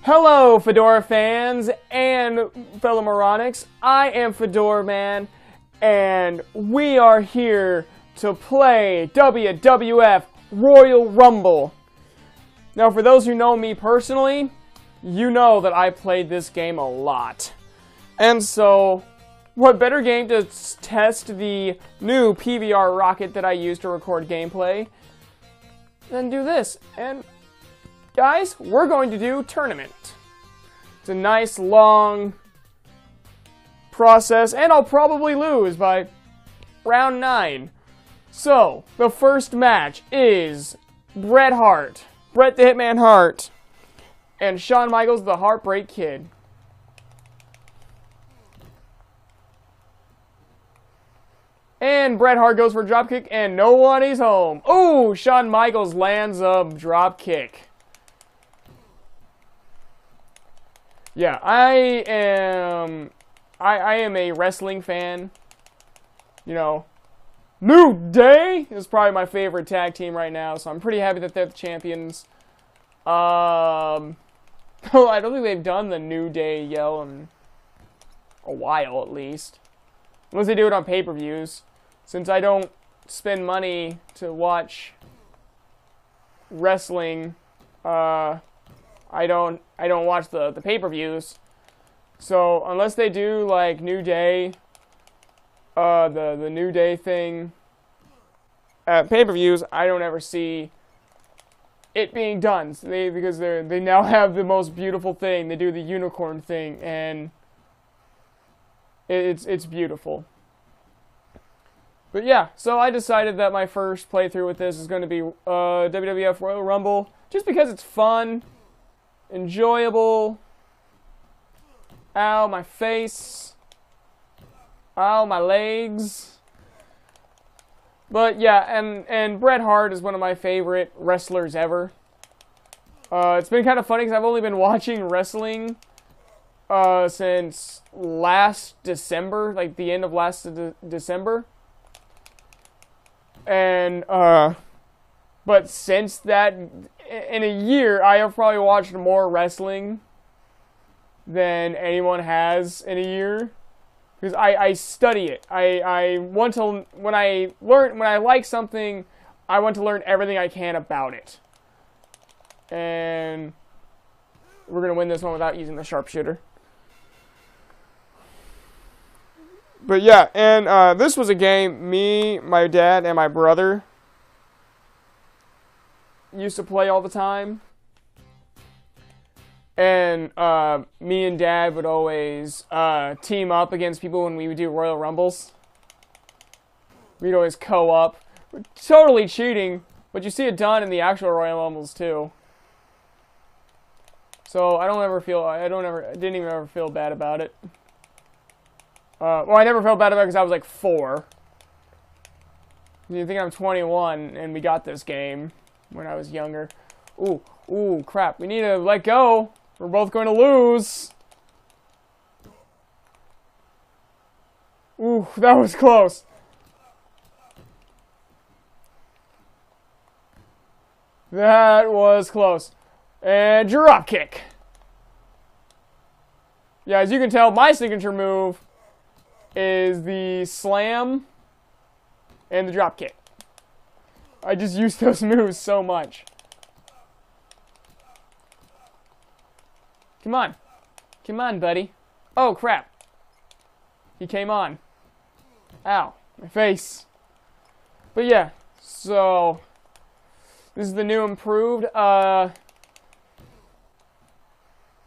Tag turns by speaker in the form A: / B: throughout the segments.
A: Hello, Fedora fans and fellow Moronics. I am Fedoraman, and we are here to play WWF Royal Rumble. Now, for those who know me personally, you know that I played this game a lot. And so, what better game to test the new PVR rocket that I use to record gameplay than do this? And guys, we're going to do tournament. It's a nice long process, and I'll probably lose by round 9. So, the first match is Bret Hart, Bret the Hitman Hart, and Shawn Michaels the Heartbreak Kid. And Bret Hart goes for a dropkick, and nobody's home. Oh, Shawn Michaels lands a dropkick. Yeah, I am a wrestling fan. You know, New Day is probably my favorite tag team right now, so I'm pretty happy that they're the champions. I don't think they've done the New Day yell in a while, at least. Unless they do it on pay-per-views. Since I don't spend money to watch wrestling, I don't watch the pay-per-views. So unless they do like New Day, the New Day thing at pay-per-views, I don't ever see it being done. So because they now have the most beautiful thing. They do the unicorn thing, and it's beautiful. But yeah, so I decided that my first playthrough with this is going to be WWF Royal Rumble, just because it's fun, enjoyable. Ow, my face. Ow, my legs. But yeah, and Bret Hart is one of my favorite wrestlers ever. It's been kind of funny because I've only been watching wrestling since last December, like the end of last December. And, but since that, in a year, I have probably watched more wrestling than anyone has in a year. Because I study it. I want to, when I like something, I want to learn everything I can about it. And we're going to win this one without using the sharpshooter. But yeah, and this was a game me, my dad, and my brother used to play all the time. And me and Dad would always team up against people when we would do Royal Rumbles. We'd always co-op. Totally cheating, but you see it done in the actual Royal Rumbles too. So I didn't even ever feel bad about it. Well, I never felt bad about it because I was like 4. You think I'm 21 and we got this game when I was younger. Ooh, crap. We need to let go. We're both going to lose. Ooh, that was close. That was close. And drop kick. Yeah, as you can tell, my signature move is the slam and the drop kick. I just use those moves so much. Come on. Come on, buddy. Oh, crap. He came on. Ow. My face. But yeah, so this is the new improved.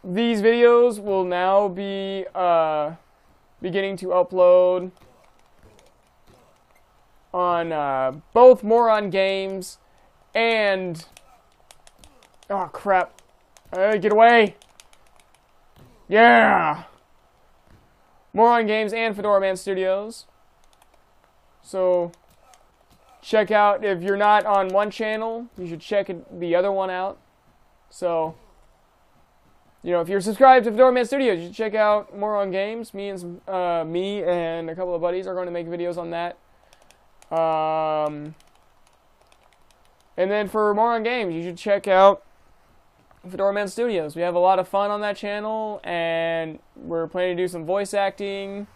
A: These videos will now be beginning to upload on both Moron Games and... Oh, crap. Get away. Yeah! Moron Games and Fedoraman Studios. So, check out, if you're not on one channel, you should check the other one out. So, you know, if you're subscribed to Fedoraman Studios, you should check out Moron Games. Me and a couple of buddies are going to make videos on that. And then for Moron Games, you should check out Fedoraman Studios. We have a lot of fun on that channel, and we're planning to do some voice acting.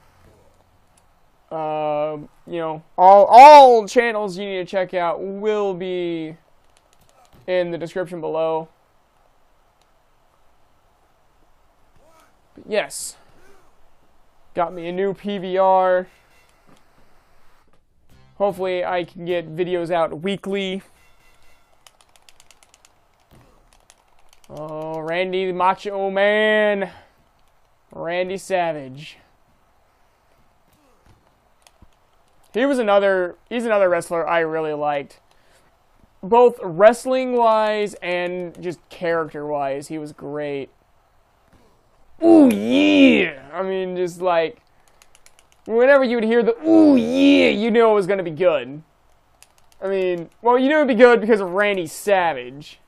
A: You know, all channels you need to check out will be in the description below. But yes, got me a new PVR. Hopefully I can get videos out weekly. Oh, Randy the Macho Man. Randy Savage. He's another wrestler I really liked. Both wrestling-wise and just character-wise, he was great. Ooh, yeah! I mean, just like, whenever you would hear the ooh, yeah, you knew it was going to be good. I mean, well, you knew it would be good because of Randy Savage.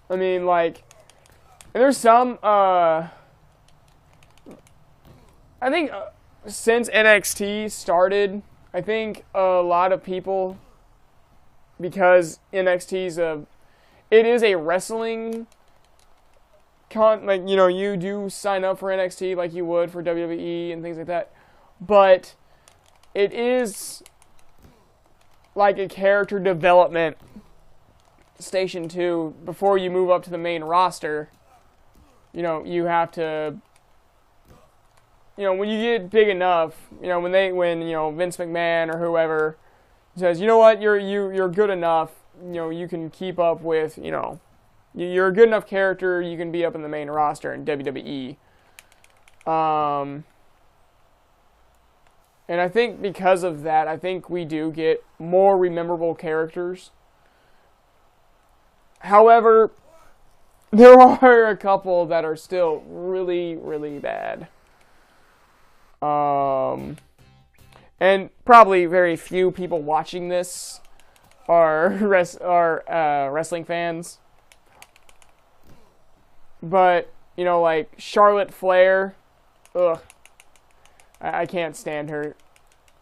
A: I mean, like, and there's some, I think since NXT started, I think a lot of people, because NXT's it is a wrestling like, you know, you do sign up for NXT like you would for WWE and things like that, but it is like a character development station too. Before you move up to the main roster, you know, you have to, you know, when you get big enough, you know, when you know, Vince McMahon or whoever says, you know what, you're good enough, you know, you can keep up with, you know, you're a good enough character, you can be up in the main roster in WWE. And I think because of that, I think we do get more memorable characters. However, there are a couple that are still really, really bad. And probably very few people watching this are wrestling fans. But, you know, like Charlotte Flair, ugh, I can't stand her.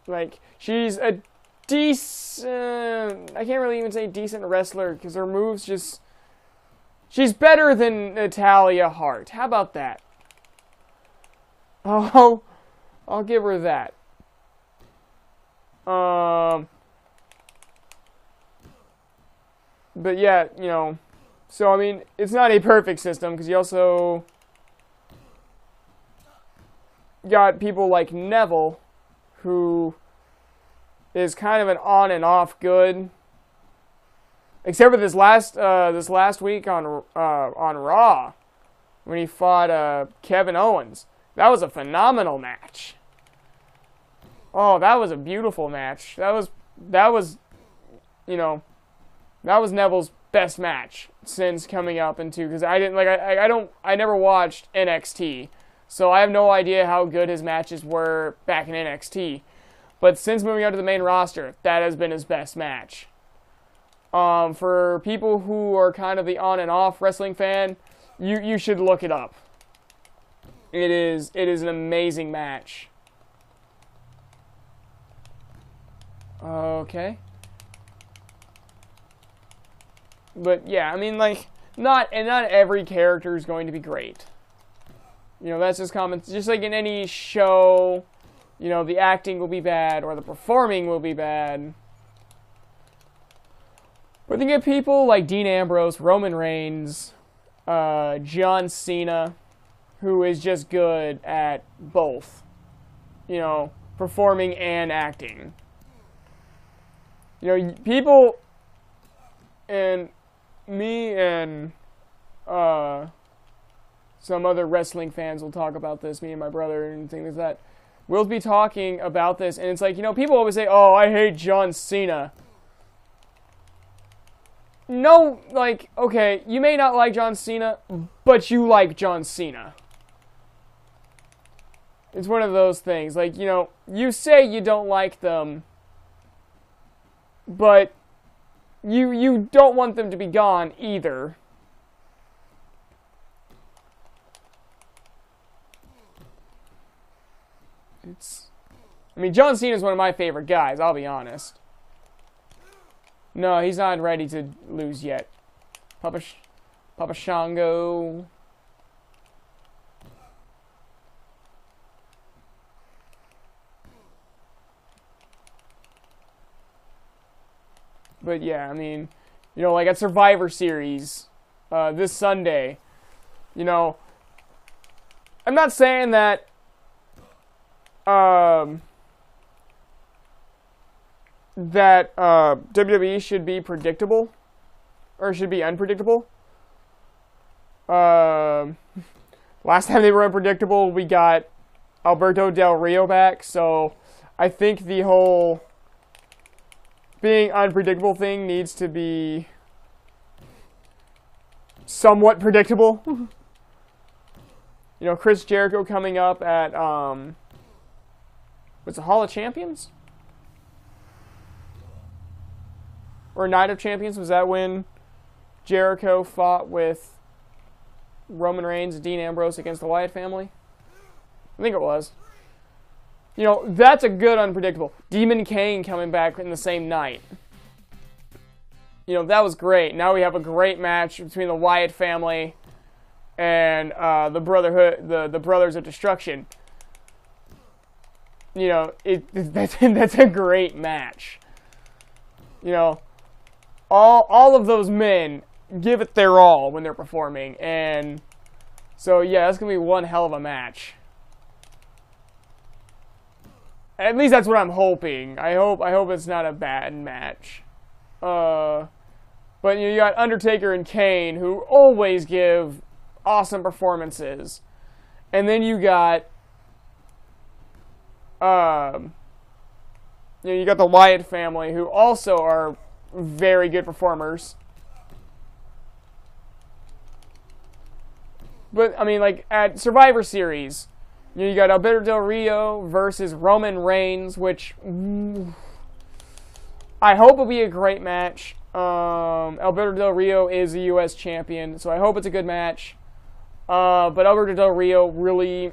A: Like, she's a decent, I can't really even say decent wrestler, because her moves just, she's better than Natalya Hart. How about that? Oh, I'll give her that. But yeah, you know, so I mean, it's not a perfect system, because you also got people like Neville, who is kind of an on and off good, except for this last week on Raw, when he fought Kevin Owens. That was a phenomenal match. Oh, that was a beautiful match. That was, you know, that was Neville's best match since coming up into, because I didn't, like, I never watched NXT, so I have no idea how good his matches were back in NXT. But since moving out to the main roster, that has been his best match. For people who are kind of the on and off wrestling fan, you should look it up. It is an amazing match. Okay. But yeah, I mean, like, not every character is going to be great. You know, that's just common. Just like in any show, you know, the acting will be bad or the performing will be bad. But you get people like Dean Ambrose, Roman Reigns, John Cena, who is just good at both, you know, performing and acting. You know, people, and me and some other wrestling fans will talk about this, me and my brother and things like that. We'll be talking about this, and it's like, you know, people always say, oh, I hate John Cena. No, like, okay, you may not like John Cena, but you like John Cena. It's one of those things, like, you know, you say you don't like them, but you don't want them to be gone either. I mean, John Cena is one of my favorite guys, I'll be honest. No, he's not ready to lose yet. Papa Shango. But yeah, I mean, you know, like at Survivor Series this Sunday, you know, I'm not saying that WWE should be predictable or should be unpredictable. Last time they were unpredictable, we got Alberto Del Rio back, so I think the whole being unpredictable thing needs to be somewhat predictable. You know, Chris Jericho coming up at what's the Hall of Champions? Or Night of Champions? Was that when Jericho fought with Roman Reigns and Dean Ambrose against the Wyatt family? I think it was. You know, that's a good unpredictable. Demon Kane coming back in the same night. You know, that was great. Now we have a great match between the Wyatt family and the Brotherhood, the Brothers of Destruction. You know, that's a great match. You know, all of those men give it their all when they're performing, and so yeah, that's gonna be one hell of a match. At least that's what I'm hoping. I hope it's not a bad match. But you got Undertaker and Kane, who always give awesome performances, and then you got you got the Wyatt family, who also are very good performers. But I mean, like at Survivor Series, you got Alberto Del Rio versus Roman Reigns, which I hope will be a great match. Alberto Del Rio is a U.S. champion, so I hope it's a good match. But Alberto Del Rio really,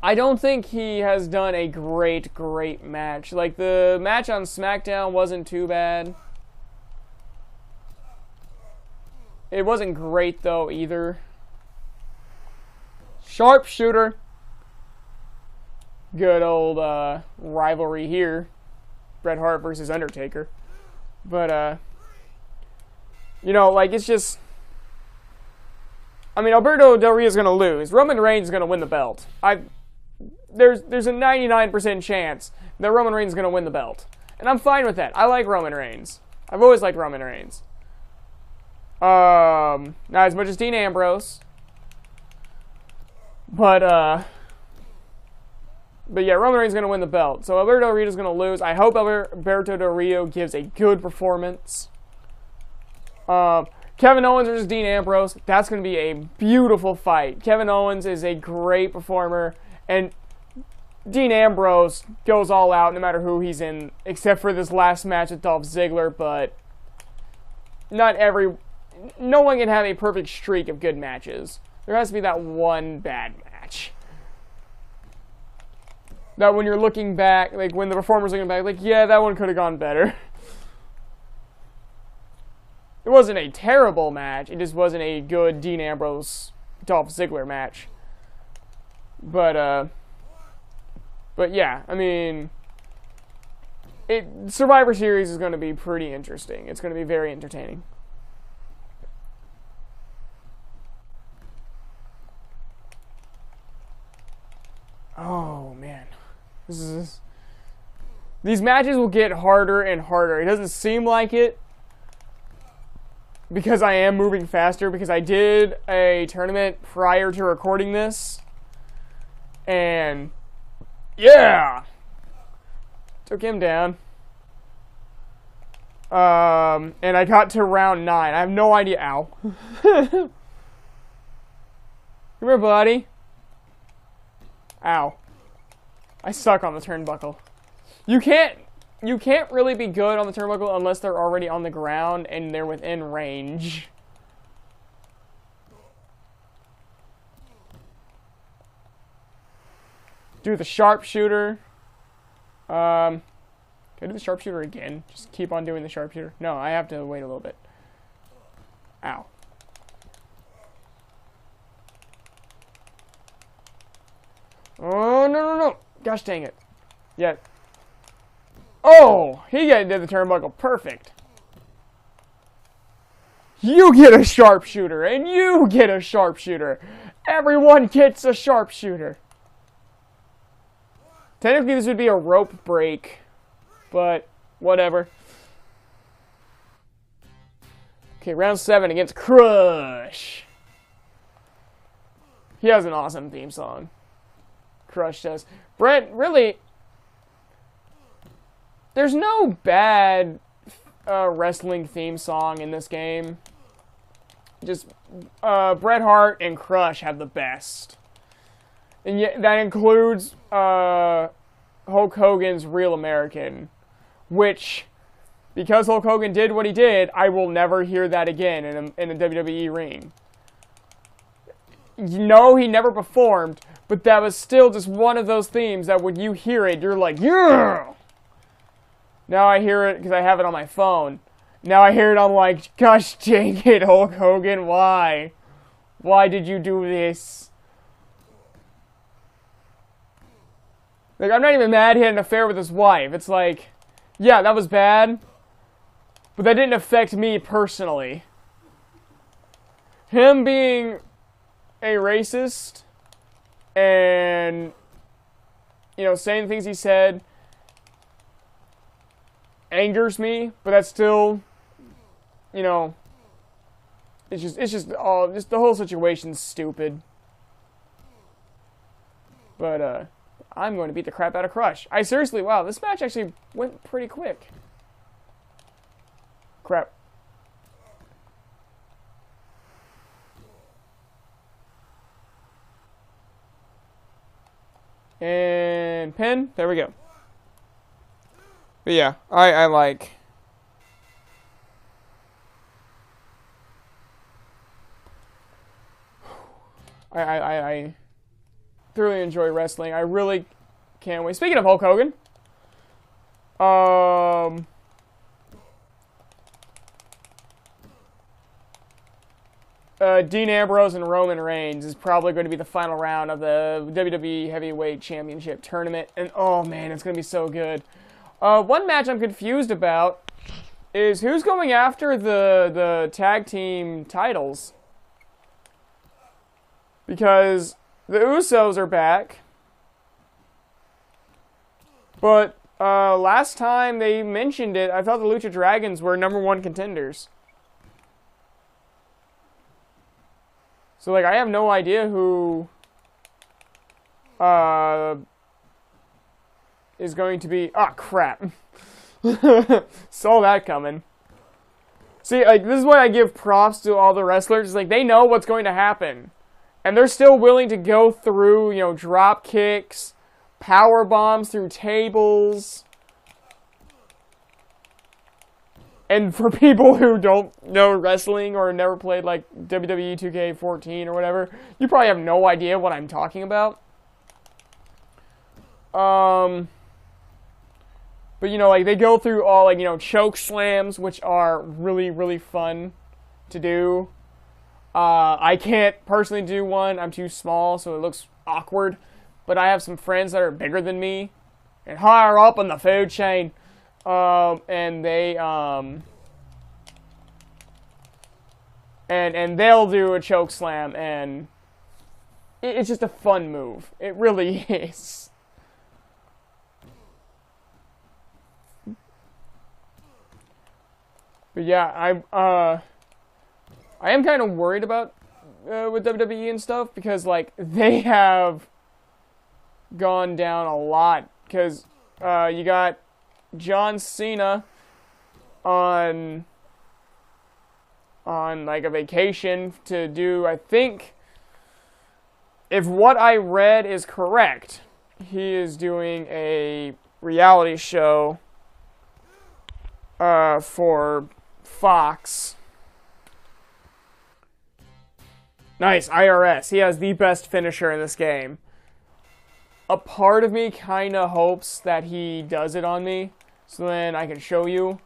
A: I don't think he has done a great match. Like, the match on SmackDown wasn't too bad. It wasn't great, though, either. Sharpshooter. Good old rivalry here. Bret Hart versus Undertaker. But, you know, like, it's just, I mean, Alberto Del Rio is going to lose. Roman Reigns is going to win the belt. There's a 99% chance that Roman Reigns is going to win the belt. And I'm fine with that. I like Roman Reigns. I've always liked Roman Reigns. Not as much as Dean Ambrose. But yeah, Roman Reigns is going to win the belt. So Alberto Del Rio is going to lose. I hope Alberto Del Rio gives a good performance. Kevin Owens versus Dean Ambrose. That's going to be a beautiful fight. Kevin Owens is a great performer. And Dean Ambrose goes all out no matter who he's in. Except for this last match with Dolph Ziggler. But no one can have a perfect streak of good matches. There has to be that one bad match. That when you're looking back, like when the performer's looking back, like, yeah, that one could have gone better. It wasn't a terrible match. It just wasn't a good Dean Ambrose Dolph Ziggler match. But yeah, I mean, Survivor Series is going to be pretty interesting. It's going to be very entertaining. Oh man, these matches will get harder and harder. It doesn't seem like it because I am moving faster, because I did a tournament prior to recording this, and yeah, took him down. And I got to round 9. I have no idea. Ow. Come here, buddy. Ow. I suck on the turnbuckle. You can't really be good on the turnbuckle unless they're already on the ground and they're within range. Do the sharpshooter. Come Can I do the sharpshooter again? Just keep on doing the sharpshooter. No, I have to wait a little bit. Ow. Oh, no. Gosh dang it. Yeah. Oh, he did the turnbuckle. Perfect. You get a sharpshooter, and you get a sharpshooter. Everyone gets a sharpshooter. Technically, this would be a rope break, but whatever. Okay, round 7 against Crush. He has an awesome theme song. Crush does. Bret, really, there's no bad wrestling theme song in this game. Just Bret Hart and Crush have the best. And yet, that includes Hulk Hogan's Real American, which, because Hulk Hogan did what he did, I will never hear that again in a WWE ring. No, he never performed, but that was still just one of those themes that when you hear it, you're like, yeah! Now I hear it because I have it on my phone. Now I hear it, I'm like, gosh dang it, Hulk Hogan, why? Why did you do this? Like, I'm not even mad he had an affair with his wife. It's like, yeah, that was bad, but that didn't affect me personally. Him being a racist and, you know, saying things he said angers me, but that's still, you know, it's just the whole situation's stupid. But I'm going to beat the crap out of Crush. Wow, this match actually went pretty quick. Crap. And pin. There we go. But yeah, I like. I thoroughly enjoy wrestling. I really can't wait. Speaking of Hulk Hogan, Dean Ambrose and Roman Reigns is probably going to be the final round of the WWE Heavyweight Championship tournament, and oh man, it's going to be so good. One match I'm confused about is who's going after the tag team titles, because the Usos are back, but last time they mentioned it, I thought the Lucha Dragons were #1 contenders. So, like, I have no idea who is going to be... Ah, crap. Saw that coming. See, like, this is why I give props to all the wrestlers. It's like, they know what's going to happen. And they're still willing to go through, you know, drop kicks, power bombs through tables. And for people who don't know wrestling or never played, like, WWE 2K14 or whatever, you probably have no idea what I'm talking about. But, you know, like, they go through all, like, you know, choke slams, which are really, really fun to do. I can't personally do one. I'm too small, so it looks awkward. But I have some friends that are bigger than me and higher up in the food chain. And they, and they'll do a choke slam, and it's just a fun move. It really is. But yeah, I am kind of worried about with WWE and stuff, because like they have gone down a lot, because you got John Cena on like a vacation to do, I think, if what I read is correct, he is doing a reality show for Fox. Nice, IRS. He has the best finisher in this game. A part of me kind of hopes that he does it on me, so then I can show you.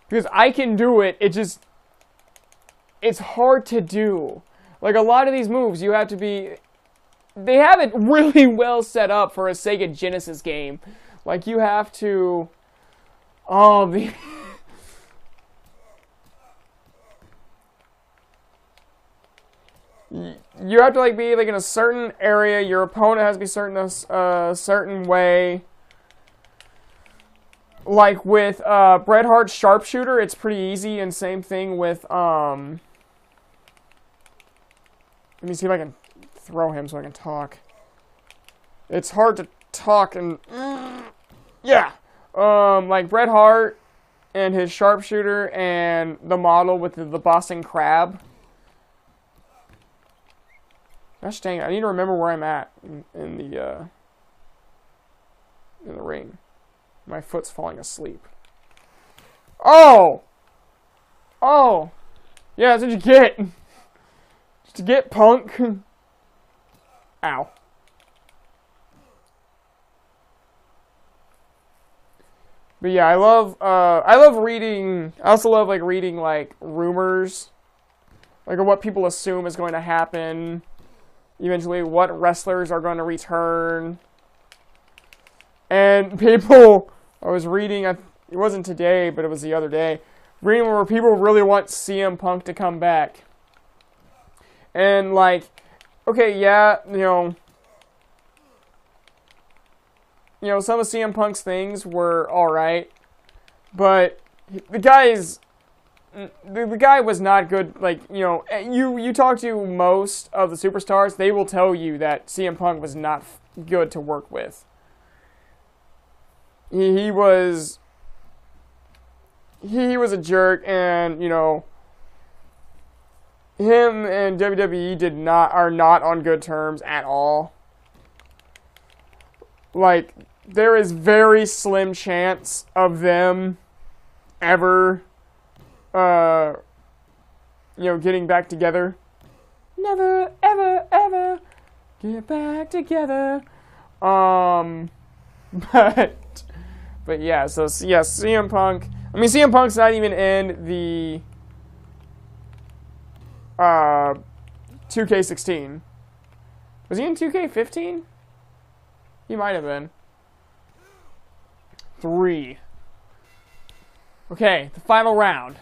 A: Because I can do it, it's hard to do. Like, a lot of these moves, you have to be... They have it really well set up for a Sega Genesis game. Like, you have to... Oh, the... You have to, like, be, like, in a certain area. Your opponent has to be certain way. Like, with, Bret Hart's sharpshooter, it's pretty easy. And same thing with, Let me see if I can throw him so I can talk. It's hard to talk and... Yeah! Like, Bret Hart and his sharpshooter and the model with the Boston Crab. Gosh dang it, I need to remember where I'm at in the ring. My foot's falling asleep. Oh! Oh! Yeah, that's what you get. Just to get, punk. Ow. But yeah, I love reading, I also love, like, reading, like, rumors. Like, of what people assume is going to happen. Eventually, what wrestlers are going to return. And people, I was reading, it wasn't today, but it was the other day, reading where people really want CM Punk to come back. And, like, okay, yeah, you know, some of CM Punk's things were alright, but the guy was not good. Like, you talk to most of the superstars, they will tell you that CM Punk was not good to work with. He was a jerk, and, him and WWE are not on good terms at all. Like, there is very slim chance of them ever, getting back together. Never, ever, ever get back together. But yeah, so, yeah, CM Punk. I mean, CM Punk's not even in the, 2K16. Was he in 2K15? He might have been. 3. Okay, the final round.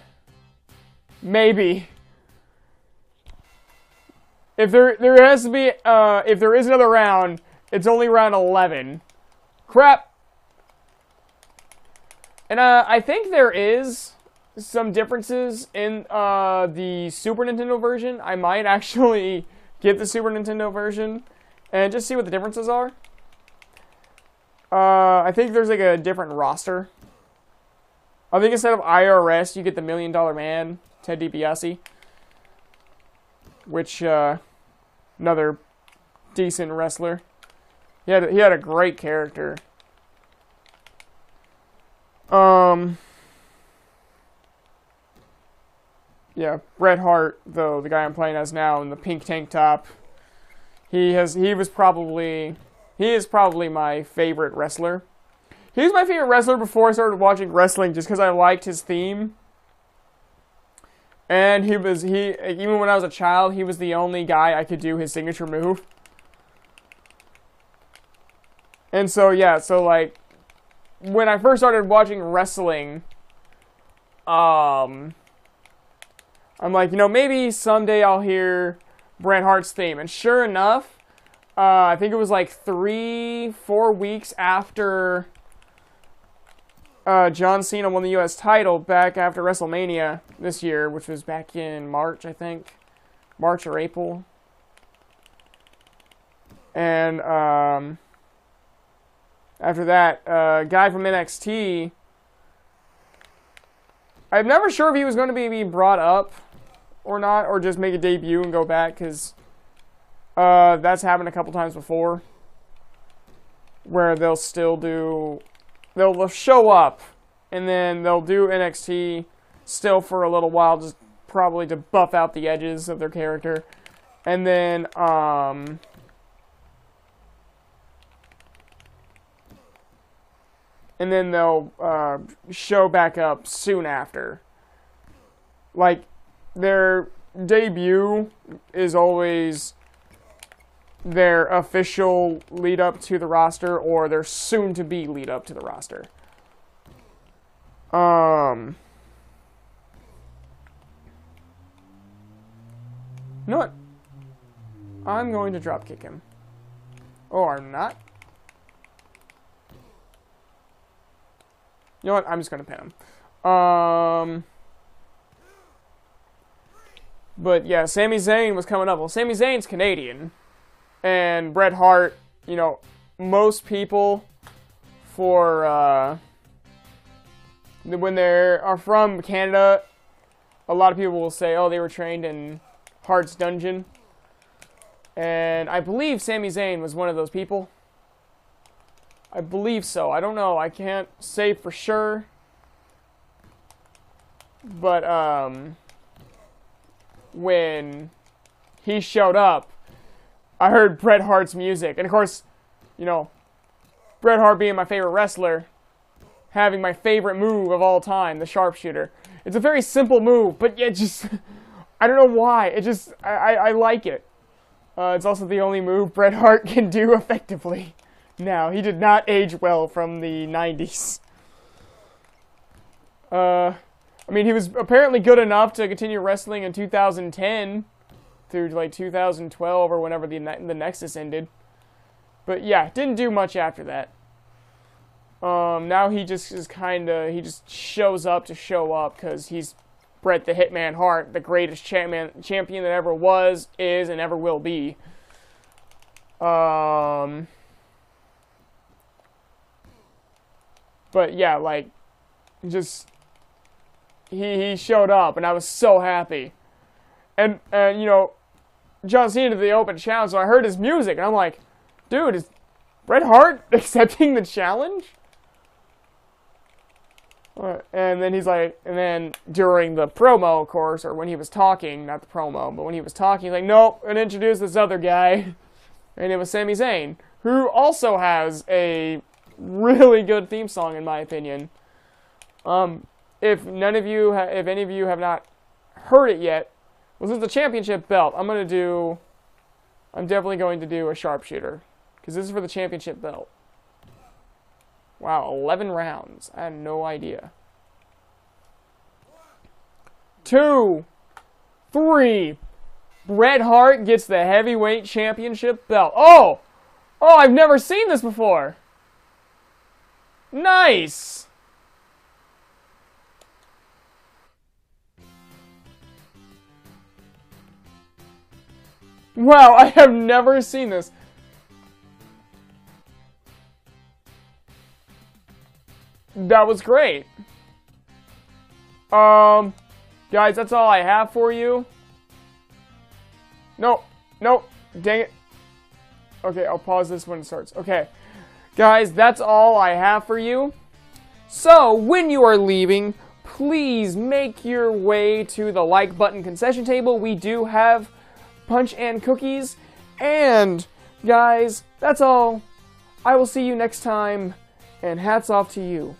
A: Maybe. If there has to be, if there is another round, it's only round 11. Crap! And, I think there is some differences in, the Super Nintendo version. I might actually get the Super Nintendo version and just see what the differences are. I think there's, like, a different roster. I think instead of IRS, you get the $1 Million Man, Ted DiBiase. Which, another decent wrestler. He had a great character. Yeah, Bret Hart, though, the guy I'm playing as now in the pink tank top, he is probably my favorite wrestler. He was my favorite wrestler before I started watching wrestling, just because I liked his theme. And even when I was a child, he was the only guy I could do his signature move. And so, yeah, so, like, when I first started watching wrestling, I'm like, maybe someday I'll hear Bret Hart's theme. And sure enough, I think it was like 3-4 weeks after John Cena won the U.S. title back after WrestleMania this year, which was back in March, I think. March or April. And after that, a guy from NXT, I'm never sure if he was going to be brought up or not, or just make a debut and go back, because that's happened a couple times before, where they'll show up, and then they'll do NXT still for a little while, just probably to buff out the edges of their character, and then, and then they'll show back up soon after. Like, their debut is always their official lead up to the roster or their soon to be lead up to the roster. You know what? I'm going to drop kick him. Or not. You know what? I'm just going to pin him. But yeah, Sami Zayn was coming up. Well, Sami Zayn's Canadian. And Bret Hart, you know, most people for, when they are from Canada, a lot of people will say, oh, they were trained in Hart's Dungeon. And I believe Sami Zayn was one of those people. I believe so. I don't know. I can't say for sure. But, when he showed up, I heard Bret Hart's music. And of course, you know, Bret Hart being my favorite wrestler, having my favorite move of all time, the sharpshooter. It's a very simple move, but it just, I don't know why. It just, I like it. It's also the only move Bret Hart can do effectively. Now, he did not age well from the 90s. I mean, he was apparently good enough to continue wrestling in 2010 through like 2012 or whenever the Nexus ended. But yeah, didn't do much after that. Now he just is he just shows up to show up because he's Bret the Hitman Hart, the greatest champion that ever was, is, and ever will be. But yeah, like, just, he showed up, and I was so happy. And you know, John Cena did the open challenge, so I heard his music, and I'm like, dude, is Bret Hart accepting the challenge? And then he's like, and then during the promo, of course, or when he was talking, not the promo, but when he was talking, he's like, nope, and introduce this other guy. And it was Sami Zayn, who also has a really good theme song, in my opinion. If any of you have not heard it yet, well, this is the championship belt. I'm definitely going to do a sharpshooter, because this is for the championship belt. Wow, 11 rounds. I had no idea. 2, 3. Bret Hart gets the heavyweight championship belt. Oh! Oh, I've never seen this before. Nice! Wow, I have never seen this. That was great. Guys, that's all I have for you. No, dang it. Okay, I'll pause this when it starts. Okay, guys, that's all I have for you. So, when you are leaving, please make your way to the like button concession table. We do have punch and cookies. And, guys, that's all. I will see you next time, and hats off to you.